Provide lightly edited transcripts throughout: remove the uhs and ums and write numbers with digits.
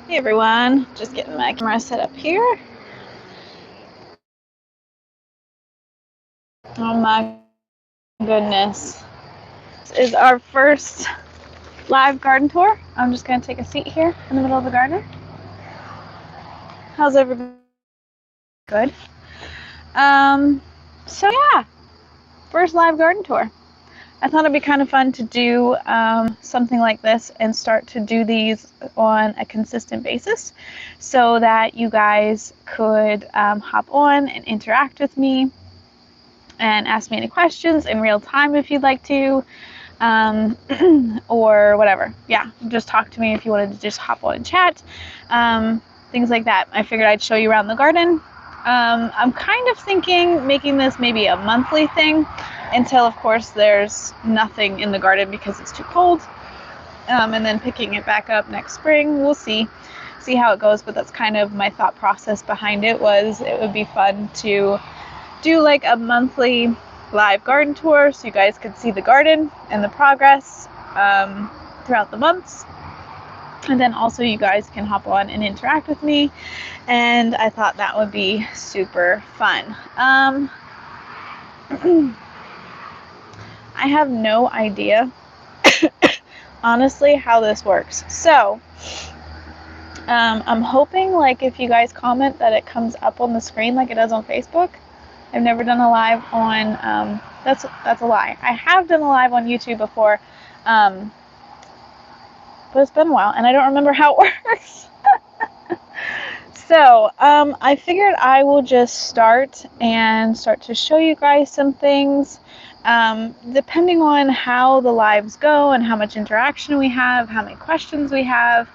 Hey everyone, just getting my camera set up here. Oh my goodness. This is our first live garden tour. I'm just going to take a seat here in the middle of the garden. How's everybody? Good. So yeah, first live garden tour. I thought it'd be kind of fun to do something like this and start to do these on a consistent basis so that you guys could hop on and interact with me and ask me any questions in real time if you'd like to, or whatever. Yeah, just talk to me if you wanted to just hop on and chat, things like that. I figured I'd show you around the garden. I'm kind of thinking making this maybe a monthly thing until, of course, there's nothing in the garden because it's too cold, and then picking it back up next spring. We'll see how it goes, but that's kind of my thought process behind it. Was it would be fun to do like a monthly live garden tour so you guys could see the garden and the progress throughout the months, and then also you guys can hop on and interact with me, and I thought that would be super fun. I have no idea honestly how this works, so I'm hoping like if you guys comment that it comes up on the screen like it does on Facebook. I've never done a live on, that's a lie. I have done a live on YouTube before, but it's been a while and I don't remember how it works. So I figured I will just start to show you guys some things. Depending on how the lives go and how much interaction we have, how many questions we have,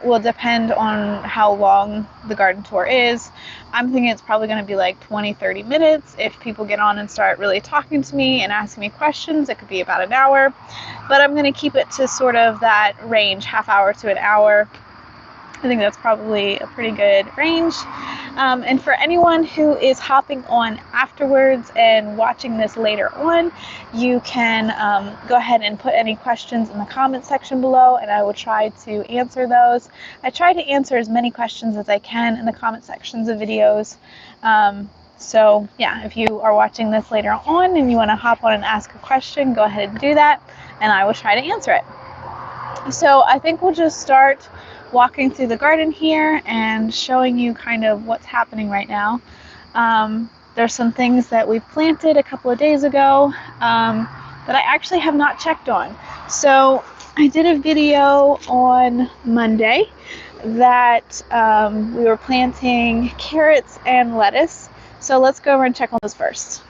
will depend on how long the garden tour is. I'm thinking it's probably going to be like 20-30 minutes. If people get on and start really talking to me and asking me questions, it could be about an hour, but I'm going to keep it to sort of that range, half hour to an hour. I think that's probably a pretty good range. And for anyone who is hopping on afterwards and watching this later on, you can go ahead and put any questions in the comment section below, and I will try to answer those. I try to answer as many questions as I can in the comment sections of videos. So yeah, if you are watching this later on and you want to hop on and ask a question, go ahead and do that, and I will try to answer it. So I think we'll just start walking through the garden here and showing you kind of what's happening right now. There's some things that we planted a couple of days ago that I actually have not checked on. So I did a video on Monday that we were planting carrots and lettuce. So let's go over and check on those first.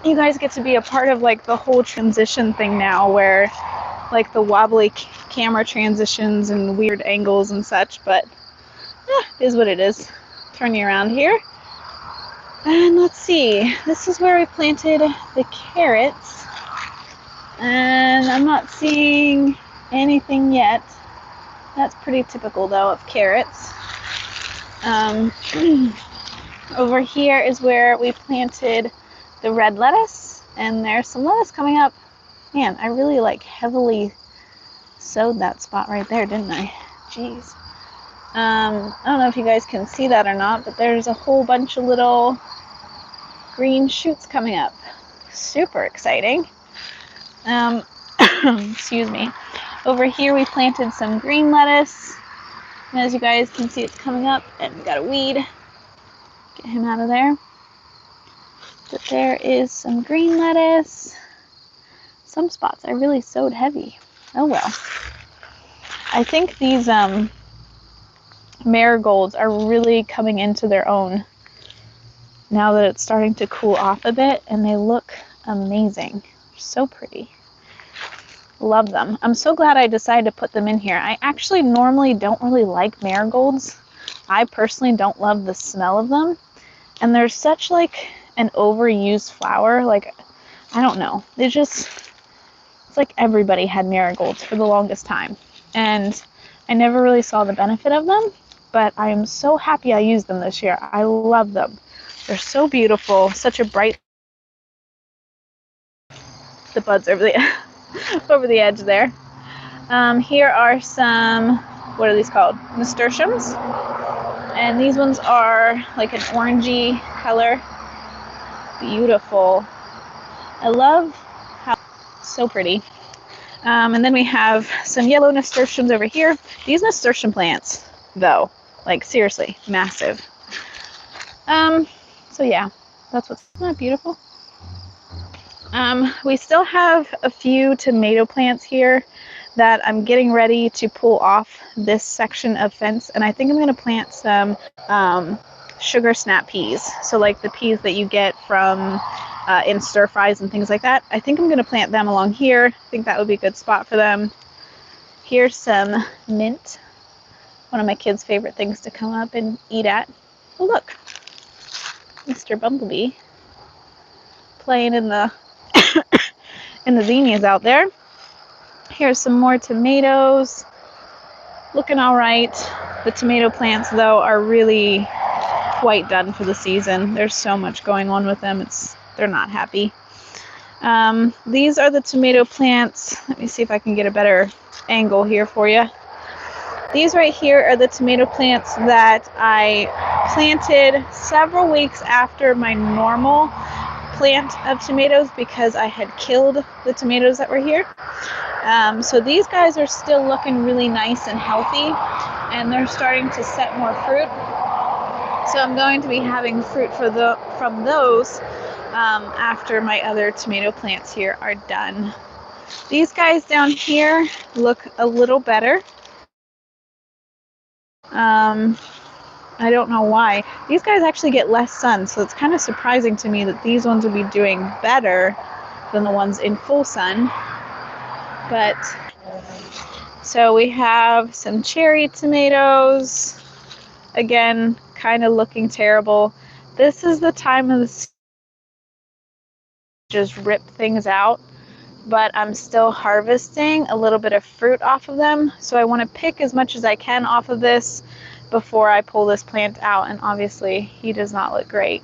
You guys get to be a part of like the whole transition thing now, where like the wobbly camera transitions and weird angles and such, but it is what it is. Turn you around here. And let's see, this is where we planted the carrots. And I'm not seeing anything yet. That's pretty typical though of carrots. Over here is where we planted the red lettuce, and there's some lettuce coming up. Man, I really like heavily sowed that spot right there, didn't I? Jeez. I don't know if you guys can see that or not, but there's a whole bunch of little green shoots coming up. Super exciting. Excuse me. Over here we planted some green lettuce, and as you guys can see, it's coming up, and we got a weed. Get him out of there. But there is some green lettuce. Some spots I really sowed heavy. Oh well. I think these marigolds are really coming into their own now that it's starting to cool off a bit, and they look amazing. So pretty. Love them. I'm so glad I decided to put them in here. I actually normally don't really like marigolds. I personally don't love the smell of them, and they're such like an overused flower. Like, I don't know. They just... It's like everybody had marigolds for the longest time, and I never really saw the benefit of them, but I am so happy I used them this year. I love them. They're so beautiful, such a bright... The buds over the over the edge there. Here are some, what are these called? Nasturtiums. And these ones are like an orangey color. Beautiful. I love how so pretty. And then we have some yellow nasturtiums over here. These nasturtium plants, though, like seriously, massive. So yeah, that's what's not beautiful. We still have a few tomato plants here that I'm getting ready to pull off this section of fence, and I think I'm going to plant some sugar snap peas. So like the peas that you get from in stir fries and things like that. I think I'm going to plant them along here. I think that would be a good spot for them. Here's some mint, one of my kids' favorite things to come up and eat at. Oh look, Mr. Bumblebee playing in the in the zinnias out there. Here's some more tomatoes, looking all right. The tomato plants though are really quite done for the season. There's so much going on with them, they're not happy. These are the tomato plants. Let me see if I can get a better angle here for you. These right here are the tomato plants that I planted several weeks after my normal plant of tomatoes because I had killed the tomatoes that were here. So these guys are still looking really nice and healthy, and they're starting to set more fruit. So I'm going to be having fruit from those after my other tomato plants here are done. These guys down here look a little better. I don't know why. These guys actually get less sun, so it's kind of surprising to me that these ones would be doing better than the ones in full sun. But so we have some cherry tomatoes. Again, kind of looking terrible. This is the time of the season to just rip things out, but I'm still harvesting a little bit of fruit off of them. So I want to pick as much as I can off of this before I pull this plant out, and obviously he does not look great.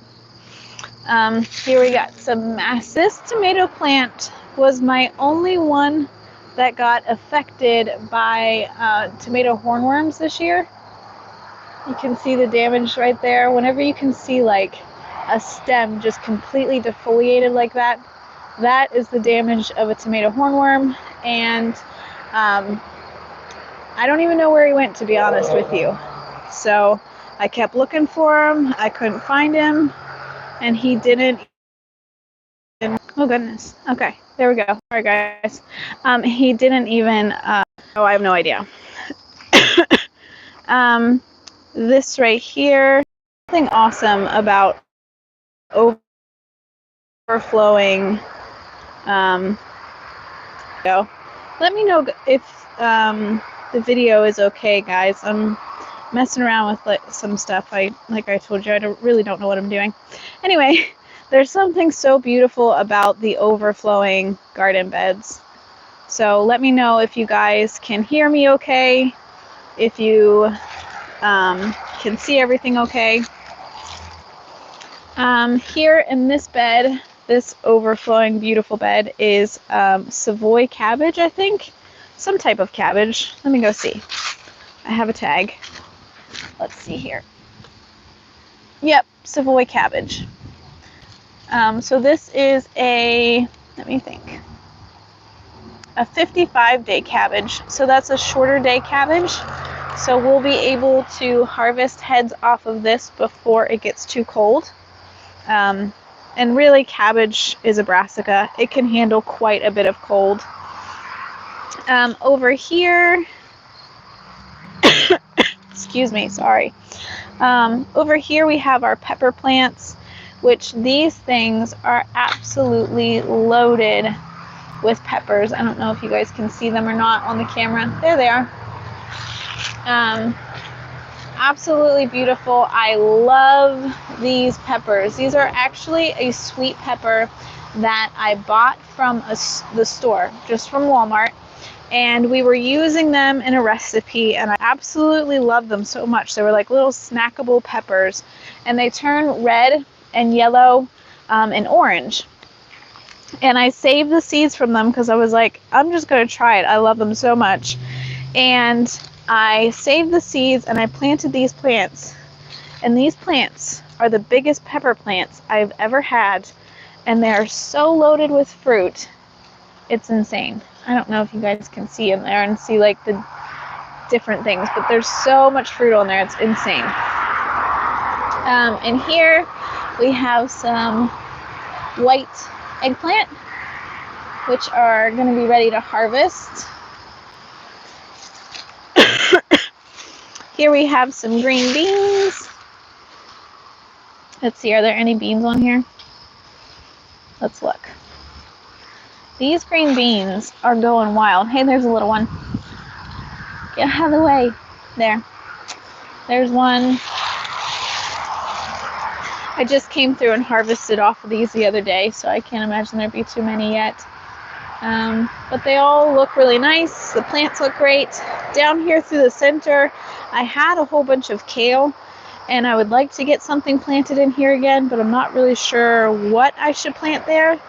Here we got some mass. This tomato plant was my only one that got affected by tomato hornworms this year. You can see the damage right there. Whenever you can see like a stem just completely defoliated like that, that is the damage of a tomato hornworm. And I don't even know where he went, to be honest with you. So I kept looking for him. I couldn't find him, and he didn't. Oh goodness. Okay, there we go. All right, guys. He didn't even. Oh, I have no idea. This right here. Something awesome about overflowing. Go. Let me know if the video is okay, guys. I'm messing around with like some stuff. Like I told you, I really don't know what I'm doing. Anyway, there's something so beautiful about the overflowing garden beds. So let me know if you guys can hear me okay, if you can see everything okay. Here in this bed, this overflowing beautiful bed is Savoy Cabbage, I think. Some type of cabbage. Let me go see. I have a tag. Let's see here. Yep, Savoy Cabbage. So this is a 55-day cabbage. So that's a shorter day cabbage. So we'll be able to harvest heads off of this before it gets too cold. And really, cabbage is a brassica. It can handle quite a bit of cold. Over here, excuse me, sorry. Over here we have our pepper plants, which these things are absolutely loaded with peppers. I don't know if you guys can see them or not on the camera. There they are. Absolutely beautiful. I love these peppers. These are actually a sweet pepper that I bought from the store, just from Walmart. And we were using them in a recipe, and I absolutely love them so much. They were like little snackable peppers, and they turn red and yellow and orange. And I saved the seeds from them because I was like, I'm just going to try it. I love them so much. And I saved the seeds and I planted these plants. And these plants are the biggest pepper plants I've ever had. And they are so loaded with fruit. It's insane. I don't know if you guys can see in there and see like the different things, but there's so much fruit on there. It's insane. And here we have some white eggplant, which are going to be ready to harvest. Here we have some green beans. Let's see, are there any beans on here? Let's look. These green beans are going wild. Hey, there's a little one. Get out of the way. There. There's one. I just came through and harvested off of these the other day, so I can't imagine there'd be too many yet. But they all look really nice. The plants look great. Down here through the center, I had a whole bunch of kale, and I would like to get something planted in here again, but I'm not really sure what I should plant there,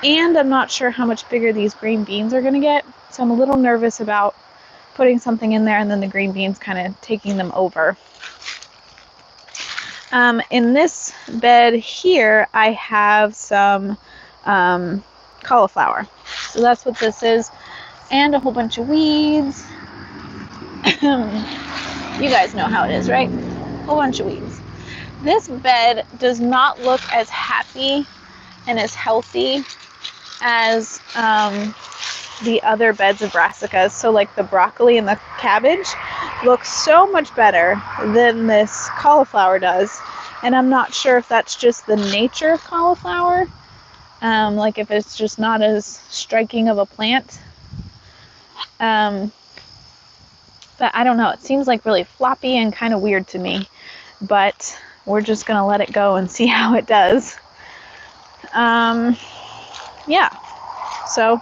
and I'm not sure how much bigger these green beans are going to get, so I'm a little nervous about putting something in there and then the green beans kind of taking them over. In this bed here, I have some cauliflower. So that's what this is. And a whole bunch of weeds. You guys know how it is, right? A whole bunch of weeds. This bed does not look as happy and as healthy as the other beds of brassicas. So like the broccoli and the cabbage look so much better than this cauliflower does. And I'm not sure if that's just the nature of cauliflower. Like if it's just not as striking of a plant. But I don't know. It seems like really floppy and kind of weird to me. But we're just going to let it go and see how it does. Yeah. So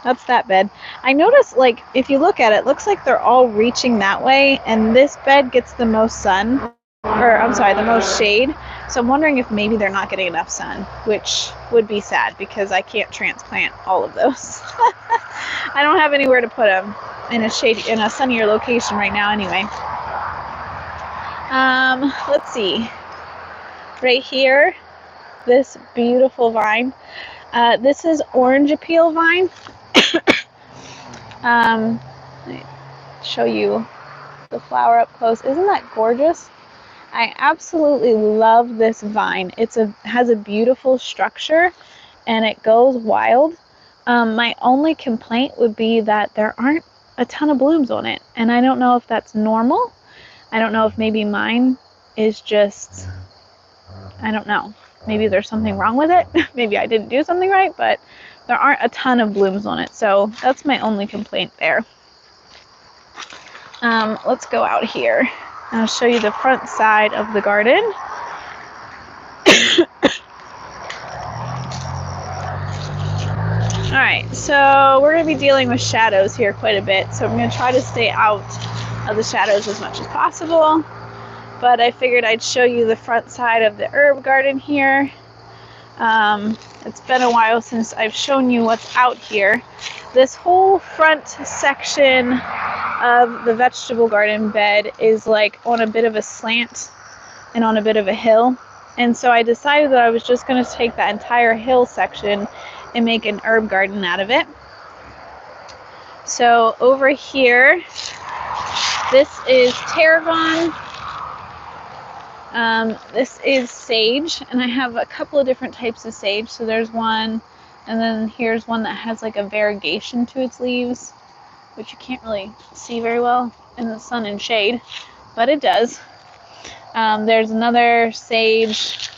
that's that bed. I noticed, like, if you look at it, it looks like they're all reaching that way. And this bed gets the most sun. Or, I'm sorry, the most shade. So I'm wondering if maybe they're not getting enough sun, which would be sad because I can't transplant all of those. I don't have anywhere to put them in a sunnier location right now anyway. Let's see. Right here, this beautiful vine. This is orange appeal vine. Let me show you the flower up close. Isn't that gorgeous? I absolutely love this vine. Has a beautiful structure and it goes wild. My only complaint would be that there aren't a ton of blooms on it, and I don't know if that's normal. I don't know if maybe mine is just, I don't know. Maybe there's something wrong with it. Maybe I didn't do something right, but there aren't a ton of blooms on it, so that's my only complaint there. Let's go out here. I'll show you the front side of the garden. Alright, so we're going to be dealing with shadows here quite a bit, so I'm going to try to stay out of the shadows as much as possible. But I figured I'd show you the front side of the herb garden here. It's been a while since I've shown you what's out here. This whole front section of the vegetable garden bed is like on a bit of a slant and on a bit of a hill. And so I decided that I was just going to take that entire hill section and make an herb garden out of it. So over here, this is tarragon. This is sage, and I have a couple of different types of sage. So there's one, and then here's one that has like a variegation to its leaves, which you can't really see very well in the sun and shade, but it does. There's another sage.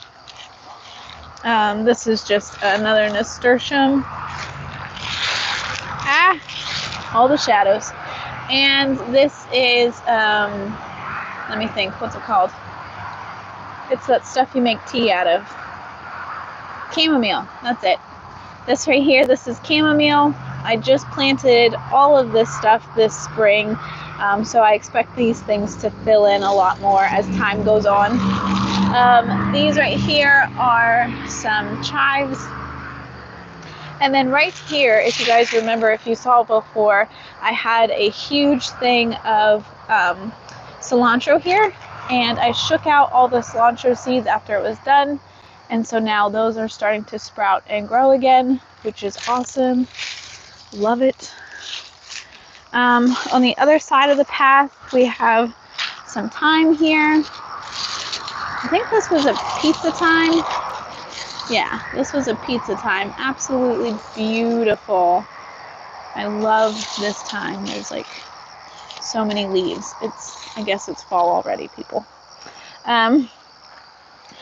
This is just another nasturtium. All the shadows. And this is, let me think, what's it called? It's that stuff you make tea out of. Chamomile, that's it. This right here, this is chamomile. I just planted all of this stuff this spring, so I expect these things to fill in a lot more as time goes on. These right here are some chives. And then right here, if you guys remember, if you saw before, I had a huge thing of cilantro here, and I shook out all the cilantro seeds after it was done, and so now those are starting to sprout and grow again, which is awesome. Love it. On the other side of the path, we have some thyme here. I think this was a pizza thyme. Yeah, this was a pizza thyme. Absolutely beautiful. I love this thyme. There's like so many leaves. I guess it's fall already, people.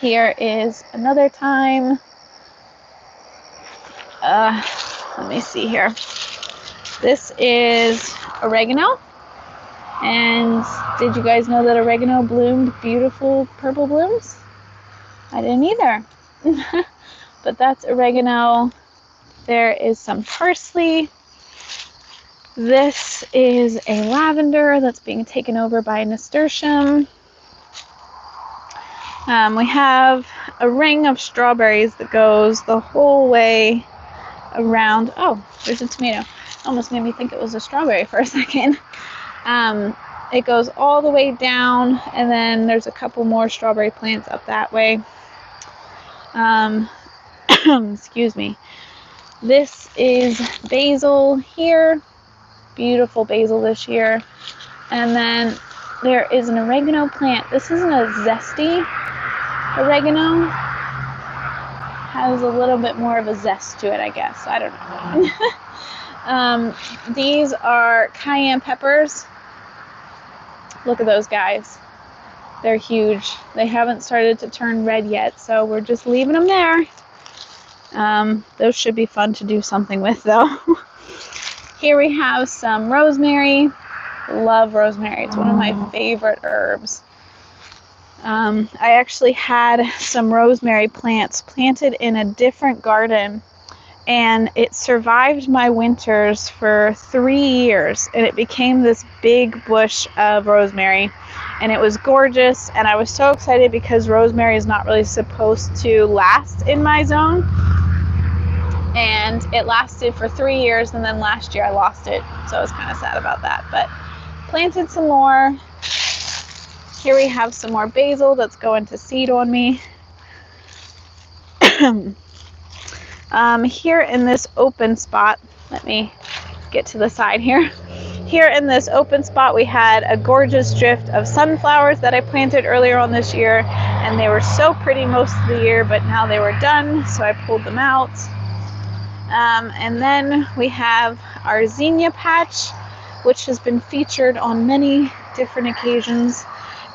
Here is another thyme. Let me see here. This is oregano. And did you guys know that oregano bloomed beautiful purple blooms? I didn't either. But that's oregano. There is some parsley. This is a lavender that's being taken over by a nasturtium. We have a ring of strawberries that goes the whole way around. Oh, there's a tomato. Almost made me think it was a strawberry for a second. It goes all the way down, and then there's a couple more strawberry plants up that way. Excuse me. This is basil here. Beautiful basil this year. And then there is an oregano plant. This isn't a zesty oregano. Has a little bit more of a zest to it, I guess. I don't know. These are cayenne peppers. Look at those guys. They're huge. They haven't started to turn red yet, so we're just leaving them there. Those should be fun to do something with, though. Here we have some rosemary. Love rosemary. It's one of my favorite herbs. I actually had some rosemary plants planted in a different garden, and it survived my winters for 3 years, and it became this big bush of rosemary, and it was gorgeous. And I was so excited because rosemary is not really supposed to last in my zone, and it lasted for 3 years, and then last year I lost it, so I was kind of sad about that. But planted some more. Here we have some more basil that's going to seed on me. Here in this open spot, let me get to the side here. Here in this open spot, we had a gorgeous drift of sunflowers that I planted earlier on this year, and they were so pretty most of the year, but now they were done, so I pulled them out. And then we have our zinnia patch, which has been featured on many different occasions,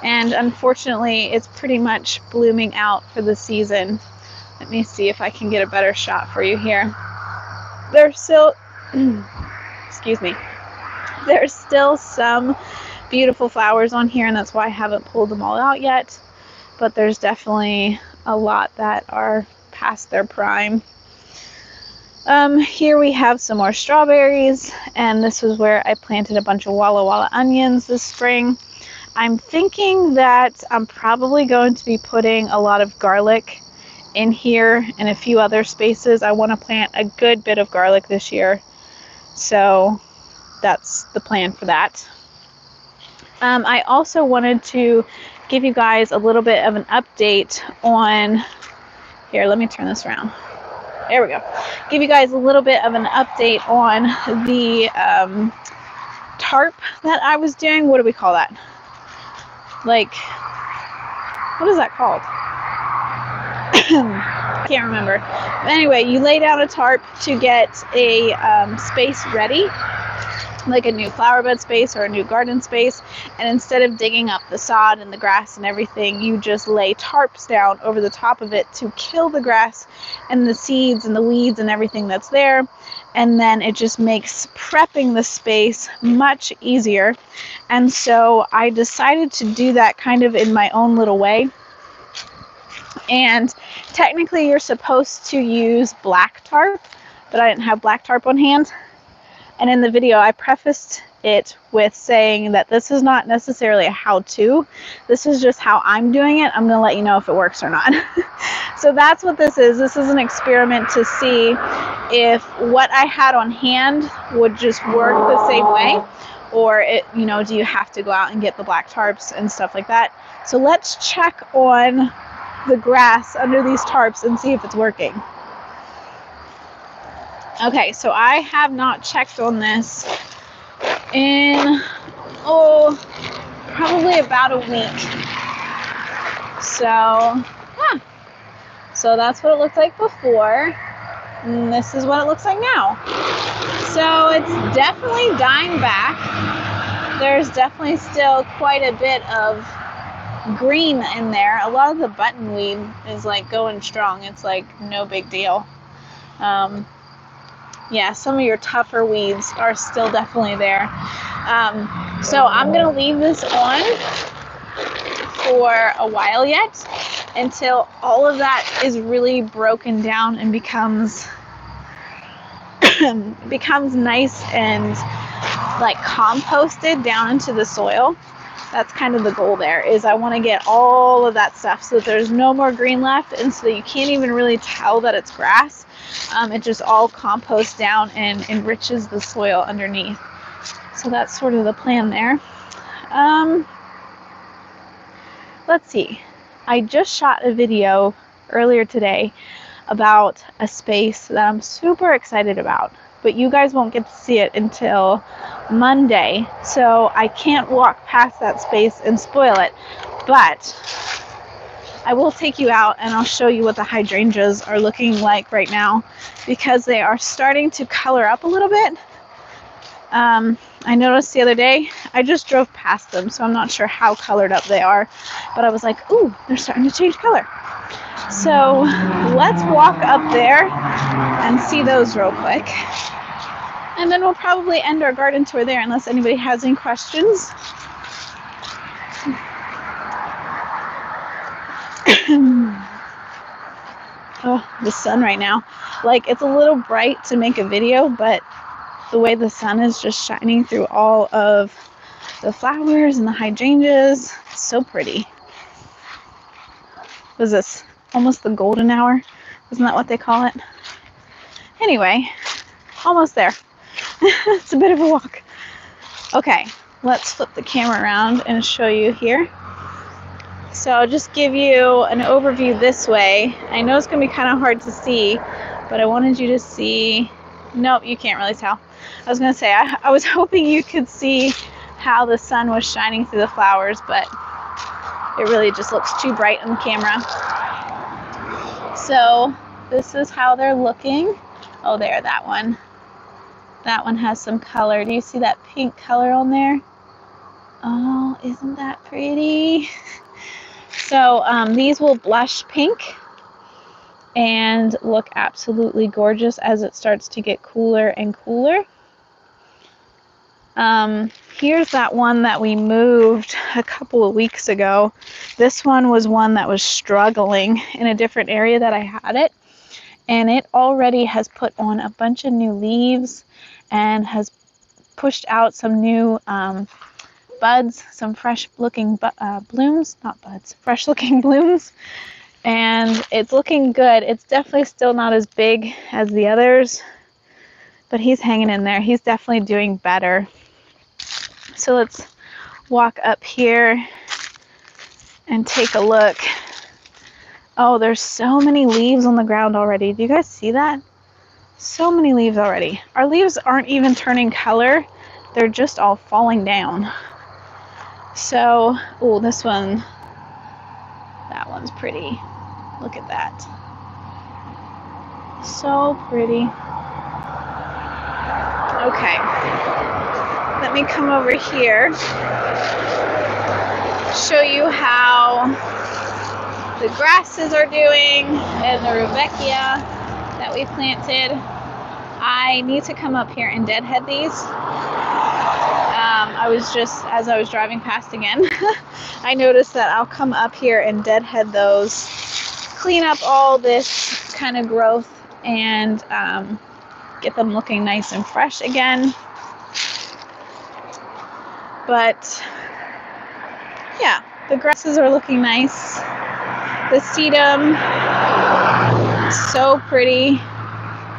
and unfortunately it's pretty much blooming out for the season. Let me see if I can get a better shot for you here. There's still excuse me, there's still some beautiful flowers on here, and that's why I haven't pulled them all out yet, but there's definitely a lot that are past their prime. Here we have some more strawberries, and this is where I planted a bunch of Walla Walla onions this spring. I'm thinking that I'm probably going to be putting a lot of garlic in here and a few other spaces. I want to plant a good bit of garlic this year, so that's the plan for that. I also wanted to give you guys a little bit of an update on, here, let me turn this around. There we go. Give you guys a little bit of an update on the tarp that I was doing. What do we call that? Like, what is that called? I can't remember. But anyway, you lay down a tarp to get a space ready, like a new flower bed space or a new garden space, and instead of digging up the sod and the grass and everything, you just lay tarps down over the top of it to kill the grass and the seeds and the weeds and everything that's there, and then it just makes prepping the space much easier. And so I decided to do that kind of in my own little way. And technically you're supposed to use black tarp, but I didn't have black tarp on hand. And in the video, I prefaced it with saying that this is not necessarily a how-to. This is just how I'm doing it. I'm going to let you know if it works or not. So that's what this is. This is an experiment to see if what I had on hand would just work the same way, or do you have to go out and get the black tarps and stuff like that. So let's check on the grass under these tarps and see if it's working. Okay, so I have not checked on this in, probably about a week. So, yeah. So that's what it looked like before, and this is what it looks like now. So it's definitely dying back. There's definitely still quite a bit of green in there. A lot of the buttonweed is like going strong. It's like no big deal. Yeah, some of your tougher weeds are still definitely there. So I'm gonna leave this on for a while yet, until all of that is really broken down and becomes nice and like composted down into the soil. That's kind of the goal there, is I want to get all of that stuff so that there's no more green left, and so that you can't even really tell that it's grass. It just all composts down and enriches the soil underneath. So that's sort of the plan there. Let's see. I just shot a video earlier today about a space that I'm super excited about, but you guys won't get to see it until Monday, so I can't walk past that space and spoil it. But I will take you out and I'll show you what the hydrangeas are looking like right now, because they are starting to color up a little bit. I noticed the other day, I just drove past them, so I'm not sure how colored up they are, but I was like, ooh, they're starting to change color. So let's walk up there and see those real quick. And then we'll probably end our garden tour there, unless anybody has any questions. Oh, the sun right now. Like, it's a little bright to make a video, but the way the sun is just shining through all of the flowers and the hydrangeas, it's so pretty. Was this almost the golden hour? Isn't that what they call it? Anyway, almost there. It's a bit of a walk. Okay, let's flip the camera around and show you here. So I'll just give you an overview this way. I know it's going to be kind of hard to see, but I wanted you to see. Nope, you can't really tell. I was going to say, I was hoping you could see how the sun was shining through the flowers, but it really just looks too bright on the camera. So this is how they're looking. Oh, there, that one. That one has some color. Do you see that pink color on there? Oh, isn't that pretty? So these will blush pink and look absolutely gorgeous as it starts to get cooler and cooler. Here's that one that we moved a couple of weeks ago. This one was one that was struggling in a different area that I had it, and it already has put on a bunch of new leaves and has pushed out some new buds, some fresh looking blooms, not buds, fresh looking blooms, and it's looking good. It's definitely still not as big as the others, but he's hanging in there. He's definitely doing better. So let's walk up here and take a look. Oh, there's so many leaves on the ground already. Do you guys see that? So many leaves already. Our leaves aren't even turning color. They're just all falling down. So, oh, this one, that one's pretty. Look at that. So pretty. Okay. Let me come over here, show you how the grasses are doing and the Rudbeckia that we planted. I need to come up here and deadhead these. As I was driving past again, I noticed that I'll come up here and deadhead those, clean up all this kind of growth, and get them looking nice and fresh again. But yeah, the grasses are looking nice. The sedum, so pretty.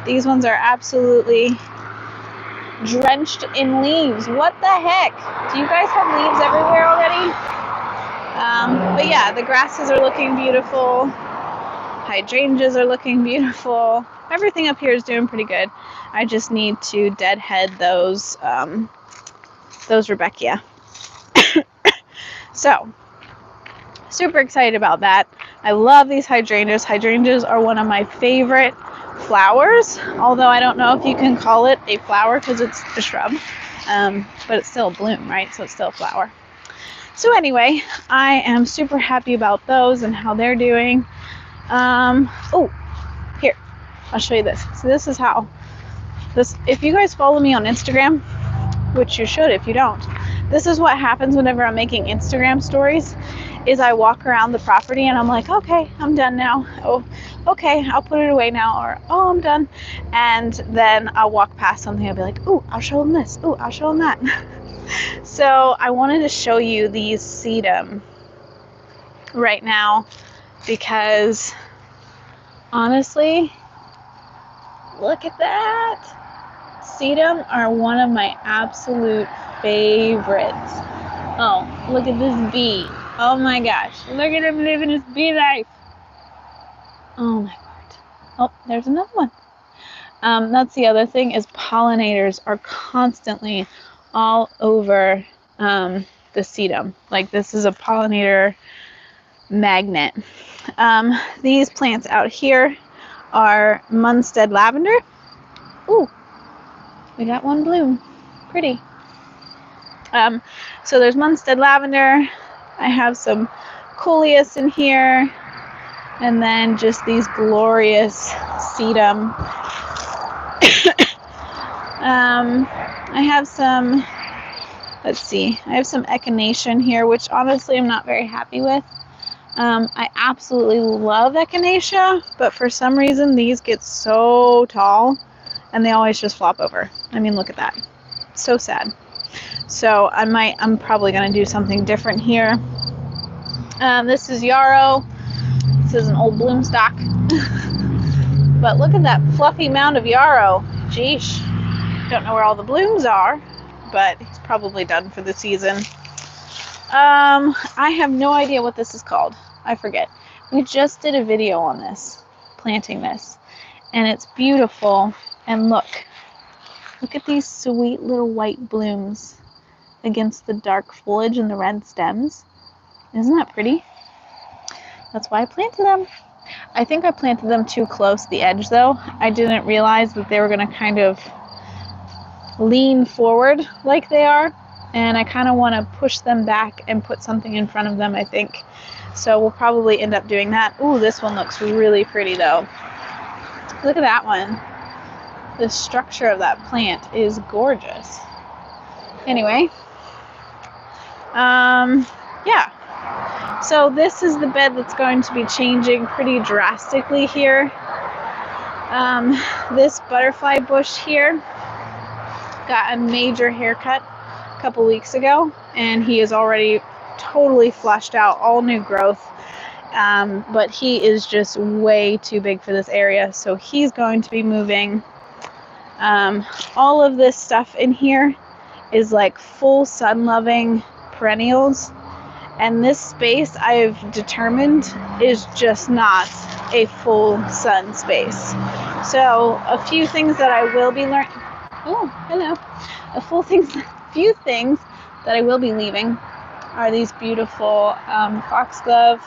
These ones are absolutely drenched in leaves. What the heck? Do you guys have leaves everywhere already? But yeah, the grasses are looking beautiful. Hydrangeas are looking beautiful. Everything up here is doing pretty good. I just need to deadhead those Rebecca. So, super excited about that. I love these hydrangeas. Hydrangeas are one of my favorite flowers, although I don't know if you can call it a flower because it's a shrub, but it's still a bloom, right? So it's still a flower. So anyway, I am super happy about those and how they're doing. Oh, here, I'll show you this. So this is how this, if you guys follow me on Instagram, which you should if you don't, this is what happens whenever I'm making Instagram stories, is I walk around the property and I'm like, okay, I'm done now. Oh, okay, I'll put it away now. Or, oh, I'm done. And then I'll walk past something. I'll be like, ooh, I'll show them this. Ooh, I'll show them that. So I wanted to show you these sedum right now because honestly, look at that. Sedum are one of my absolute favorites. Oh, look at this bee. Oh my gosh. Look at him living his bee life. Oh my word. Oh, there's another one. That's the other thing is pollinators are constantly all over the sedum. Like this is a pollinator magnet. These plants out here are Munstead Lavender. Ooh, we got one bloom. Pretty. So there's Munstead Lavender. I have some coleus in here. And then just these glorious sedum. I have some, let's see, I have some echinacea here, which honestly I'm not very happy with. I absolutely love echinacea, but for some reason these get so tall and they always just flop over. I mean, look at that. So sad. So I'm probably going to do something different here. This is Yarrow. This is an old bloom stock. But look at that fluffy mound of Yarrow. Geesh. Don't know where all the blooms are, but he's probably done for the season. I have no idea what this is called. I forget. We just did a video on this, planting this, and it's beautiful. And look at these sweet little white blooms against the dark foliage and the red stems. Isn't that pretty? That's why I planted them. I think I planted them too close to the edge though. I didn't realize that they were going to kind of lean forward like they are, and I kind of want to push them back and put something in front of them, I think. So we'll probably end up doing that. Ooh, this one looks really pretty though. Look at that one. The structure of that plant is gorgeous. Anyway, yeah. So this is the bed that's going to be changing pretty drastically here. This butterfly bush here got a major haircut a couple weeks ago, and he is already totally flushed out, all new growth. But he is just way too big for this area, so he's going to be moving. All of this stuff in here is like full sun-loving perennials, and this space I've determined is just not a full sun space. So a few things that I will be learning. Oh, hello. Few things that I will be leaving are these beautiful foxglove,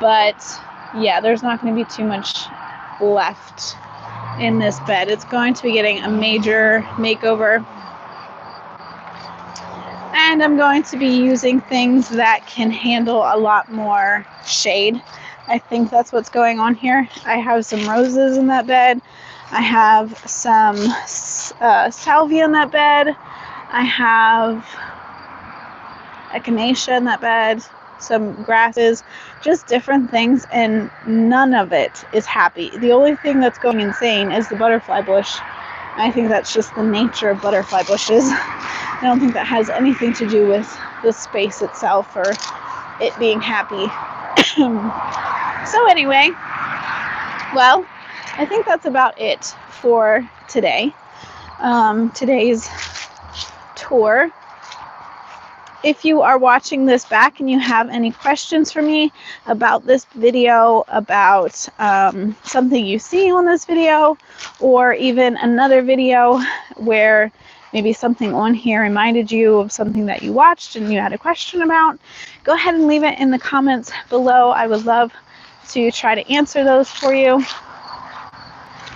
but yeah, there's not going to be too much left in this bed. It's going to be getting a major makeover, and I'm going to be using things that can handle a lot more shade. I think that's what's going on here. I have some roses in that bed. I have some salvia in that bed. I have echinacea in that bed, some grasses, just different things, and none of it is happy. The only thing that's going insane is the butterfly bush. I think that's just the nature of butterfly bushes. I don't think that has anything to do with the space itself or it being happy. So anyway, well, I think that's about it for today. Today's tour. If you are watching this back and you have any questions for me about this video, about something you see on this video, or even another video where maybe something on here reminded you of something that you watched and you had a question about, go ahead and leave it in the comments below. I would love to try to answer those for you.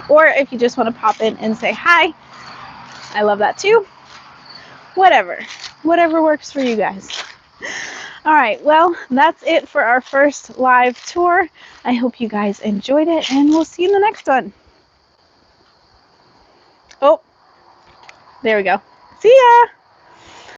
Or if you just want to pop in and say hi, I love that too. Whatever works for you guys. All right, well, that's it for our first live tour. I hope you guys enjoyed it, and we'll see you in the next one. Oh, there we go. See ya!